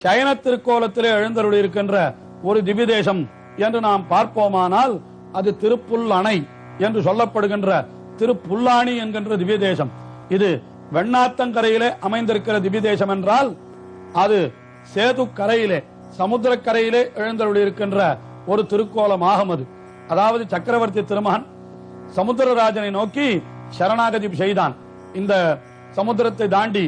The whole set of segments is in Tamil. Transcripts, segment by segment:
சயன திருக்கோலத்திலே எழுந்தருளியிருக்கின்ற ஒரு திவ்யதேசம் என்று நாம் பார்ப்போமானால் அது திருப்புல்லணை என்று சொல்லப்படுகின்ற திருப்புல்லாணி என்கின்ற திவ்யதேசம். இது வெண்ணாத்தங்கரையிலே அமைந்திருக்கிற திவ்யதேசம் என்றால் அது சேது கரையிலே சமுத்திரக்கரையிலே எழுந்தருளியிருக்கின்ற ஒரு திருக்கோலமாகும். அது அதாவது சக்கரவர்த்தி திருமகன் சமுத்திரராஜனை நோக்கி சரணாகதி செய்தான். இந்த சமுத்திரத்தை தாண்டி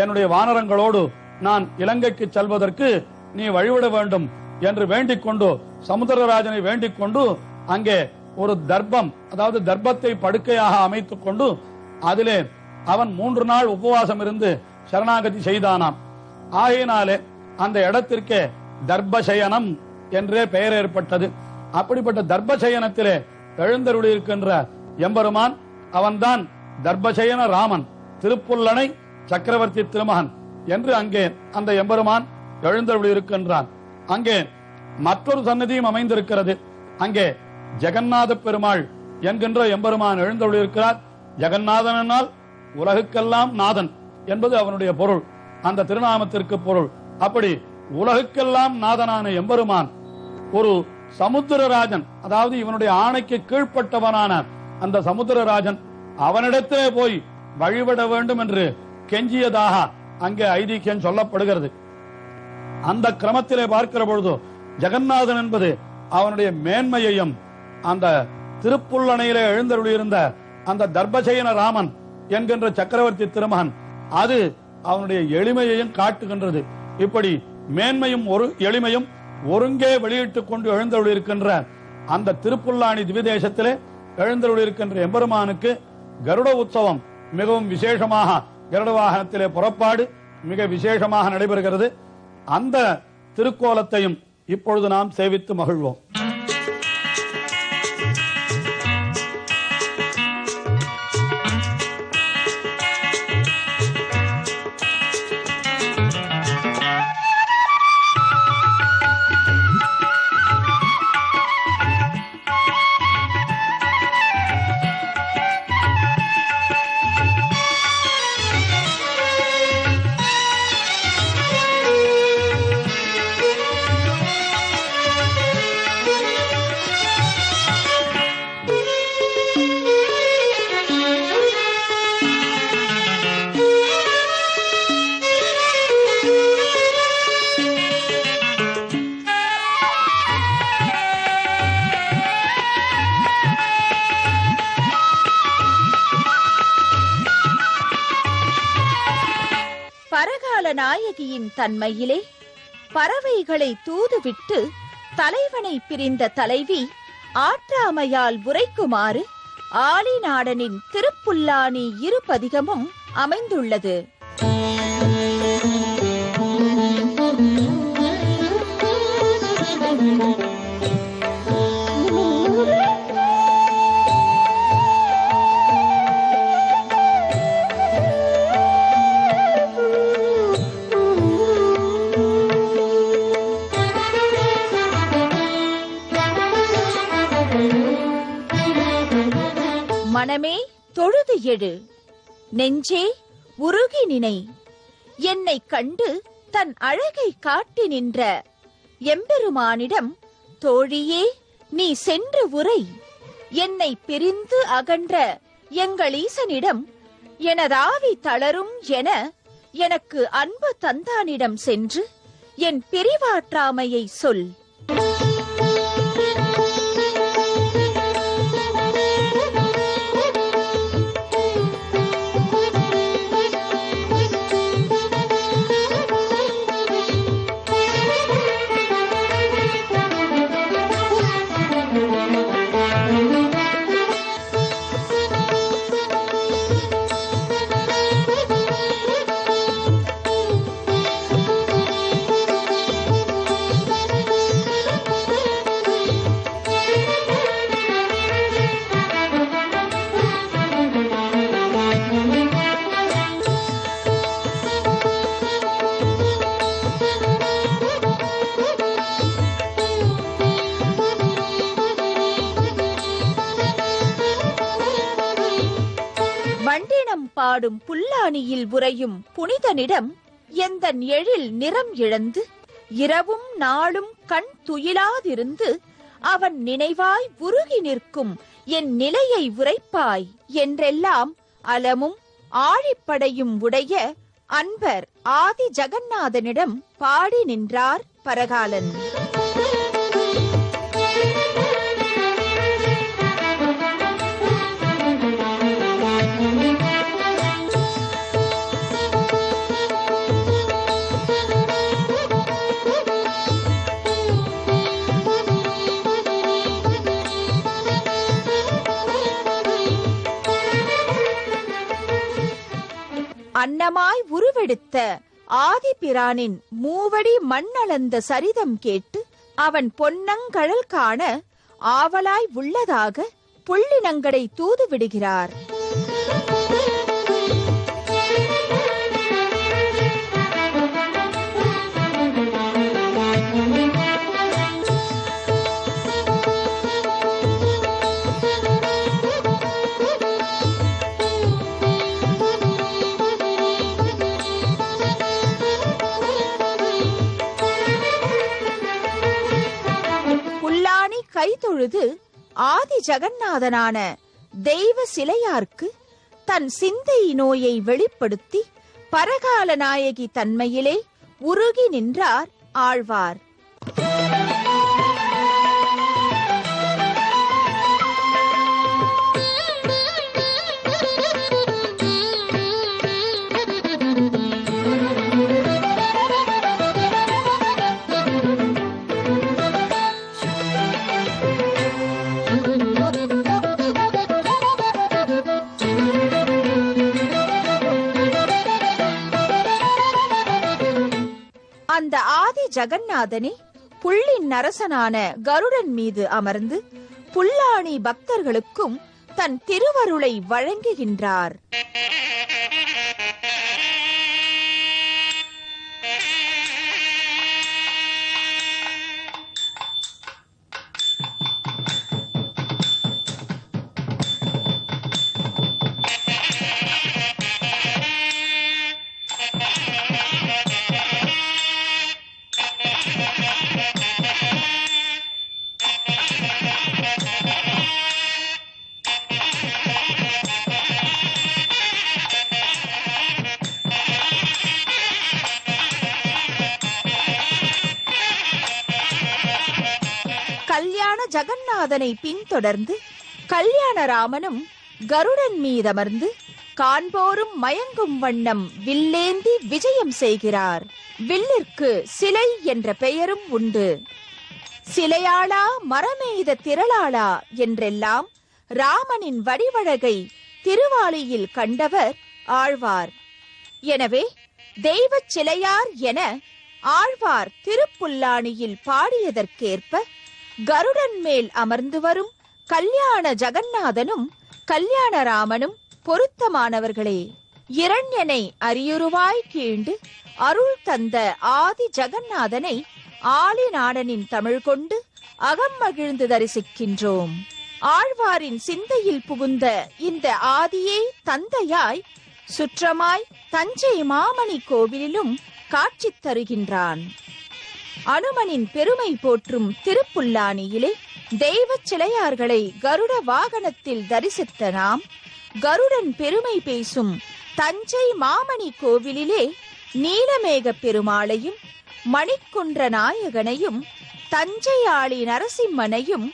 என்னுடைய வானரங்களோடு நான் இலங்கைக்கு செல்வதற்கு நீ வழிவிட வேண்டும் என்று வேண்டிக் கொண்டு சமுத்திரராஜனை வேண்டிக் கொண்டு அங்கே ஒரு தர்ப்பம், அதாவது தர்ப்பத்தை படுக்கையாக அமைத்துக் கொண்டு அதிலே அவன் 3 நாள் உபவாசம் இருந்து சரணாகதி செய்தானாம். ஆகையினாலே அந்த இடத்திற்கே தர்ப்பசயனம் என்றே பெயர் ஏற்பட்டது. அப்படிப்பட்ட தர்ப்பசயனத்திலே எழுந்தருளியிருக்கின்ற எம்பெருமான் அவன்தான் தர்ப்பசயன ராமன், திருப்புல்லணை சக்கரவர்த்தி திருமகன் என்று அங்கே அந்த எம்பெருமான் எழுந்தருளியிருக்கின்றான். அங்கே மற்றொரு சன்னதியும் அமைந்திருக்கிறது. அங்கே ஜெகநாத பெருமாள் என்கின்ற எம்பெருமான் எழுந்தருளியிருக்கிறார். ஜெகநாதனால் உலகுக்கெல்லாம் நாதன் என்பது அவனுடைய பொருள், அந்த திருநாமத்திற்கு பொருள். அப்படி உலகுக்கெல்லாம் நாதனான எம்பெருமான் ஒரு சமுத்திரராஜன், அதாவது இவனுடைய ஆணைக்கு கீழ்ப்பட்டவனான அந்த சமுத்திரராஜன் அவனிடத்திலே போய் வழிபட வேண்டும் என்று கெஞ்சியதாக அங்கே ஐதீகம் சொல்லப்படுகிறது. அந்த கிரமத்திலே பார்க்கிற பொழுது ஜெகநாதன் என்பது அவனுடைய மேன்மையையும் அந்த திருப்புல்லணையிலே எழுந்தருளியிருந்த அந்த தர்ப்பசயன ராமன் என்கின்ற சக்கரவர்த்தி திருமகன் அது அவனுடைய எளிமையையும் காட்டுகின்றது. இப்படி மேன்மையும் ஒரு எளிமையும் ஒருங்கே வெளியிட்டுக் கொண்டு எழுந்தருளியிருக்கின்ற அந்த திருப்புல்லாணி திவ்யதேசத்திலே எழுந்தருளியிருக்கின்ற எம்பெருமானுக்கு கருட உற்சவம் மிகவும் விசேஷமாக கருட வாகனத்திலே புறப்பாடு மிக விசேஷமாக நடைபெறுகிறது. அந்த திருக்கோலத்தையும் இப்பொழுது நாம் சேவித்து மகிழ்வோம். நாயகியின் தன்மையிலே பறவைகளை தூதுவிட்டு தலைவனை பிரிந்த தலைவி ஆற்றாமையால் உரைக்குமாறு ஆலிநாடனின் திருப்புல்லாணி இருபதிகமும் அமைந்துள்ளது. மனமே தொழுது எழு, நெஞ்சே உருகி நினை, என்னை கண்டு தன் அழகை காட்டி நின்ற எம்பெருமானிடம் தோழியே நீ சென்று உரை, என்னை பிரிந்து அகன்ற எங்கள் ஈசனிடம் எனதாவி தளரும் என எனக்கு அன்பு தந்தானிடம் சென்று என் பிரிவாற்றாமையை சொல். வண்டினம் பாடும் புல்லாணியில் உறையும் புனிதனிடம் எந்தன் எழில் நிறம் இழந்து இரவும் நாளும் கண் துயிலாதிருந்து அவன் நினைவாய் உருகி நிற்கும் என் நிலையை உரைப்பாய் என்றெல்லாம் அலமும் ஆழிப்படையும் உடைய அன்பர் ஆதி ஜகந்நாதனிடம் பாடி நின்றார் பரகாலன். அன்னமாய் உருவெடுத்த ஆதிபிரானின் மூவடி மண்ணளந்த சரிதம் கேட்டு அவன் பொன்னங்கழல் காண ஆவலாய் உள்ளதாக புள்ளினங்கடை தூது விடுகிறார். கைதொழுது ஆதி ஜகந்நாதனான தெய்வ சிலையார்க்கு தன் சிந்தை நோயை வெளிப்படுத்தி பரகால நாயகி தன்மையிலே உருகி நின்றார் ஆழ்வார். அந்த ஆதி ஜகந்நாதனே புள்ளின் அரசனான கருடன் மீது அமர்ந்து புல்லாணி பக்தர்களுக்கும் தன் திருவருளை வழங்குகின்றார். கல்யாண ஜகந்நாதனை பின்தொடர்ந்து கல்யாணராமனும் கருடன் மீதமர்ந்து காண்போரும் மயங்கும் வண்ணம் வில்லேந்தி விஜயம் செய்கிறார். வில்லிற்கு சிலை என்ற பெயரும் உண்டு. சிலையாளா மரமெய்த திரளாளா என்றெல்லாம் ராமனின் வடிவழகை திருவாலியில் கண்டவர் ஆழ்வார். எனவே தெய்வச் சிலையார் என ஆழ்வார் திருப்புல்லாணியில் பாடியதற்கேற்ப கருடன் மேல் அமர்ந்து வரும் கல்யாண ஜகந்நாதனும் கல்யாணராமனும் பொருத்தமானவர்களே. இரண்யனை அரியுருவாய் கீண்டு அருள் தந்த ஆதி ஜகந்நாதனை ஆளி நாடனின் தமிழ் கொண்டு அகம் மகிழ்ந்து தரிசிக்கின்றோம். ஆழ்வாரின் சிந்தையில் புகுந்த இந்த ஆதியே தந்தையாய் சுற்றமாய் தஞ்சை மாமணி கோவிலிலும் காட்சி தருகின்றான். அனுமனின் பெருமை போற்றும் திருப்புல்லானியிலே தெய்வச் சிலையார்களை கருட வாகனத்தில் தரிசித்த நாம் கருடன் பெருமை பேசும் தஞ்சை மாமணி கோவிலிலே நீலமேக பெருமாளையும் மணிக்குன்ற நாயகனையும் தஞ்சையாளி நரசிம்மனையும்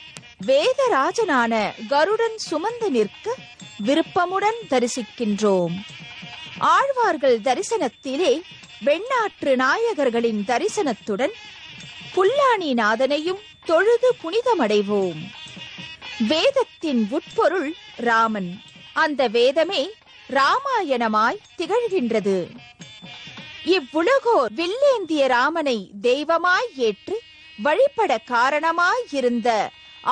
வேதராஜனான கருடன் சுமந்து நிற்க விருப்பமுடன் தரிசிக்கின்றோம். ஆழ்வார்கள் தரிசனத்திலே வெண்ணாற்று நாயகர்களின் தரிசனத்துடன் புல்லாணி நாதனையும் தொழுது புனிதமடைவோம். வேதத்தின் உட்பொருள் ராமன். அந்த வேதமே ராமாயணமாய் திகழ்கின்றது. இவ்வுலகோர் வில்லேந்திய ராமனை தெய்வமாய் ஏற்று வழிபட காரணமாய் இருந்த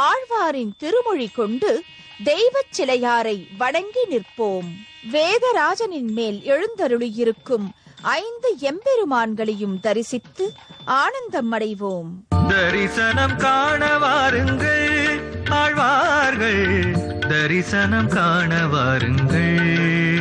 ஆழ்வாரின் திருமொழி கொண்டு தெய்வச் சிலையாரை வணங்கி நிற்போம். வேதராஜனின் மேல் எழுந்தருளியிருக்கும் 5 எம்பெருமான்களையும் தரிசித்து ஆனந்தம் அடைவோம். தரிசனம் காண வாருங்கள் ஆழ்வார்கள், தரிசனம் காண வாருங்கள்.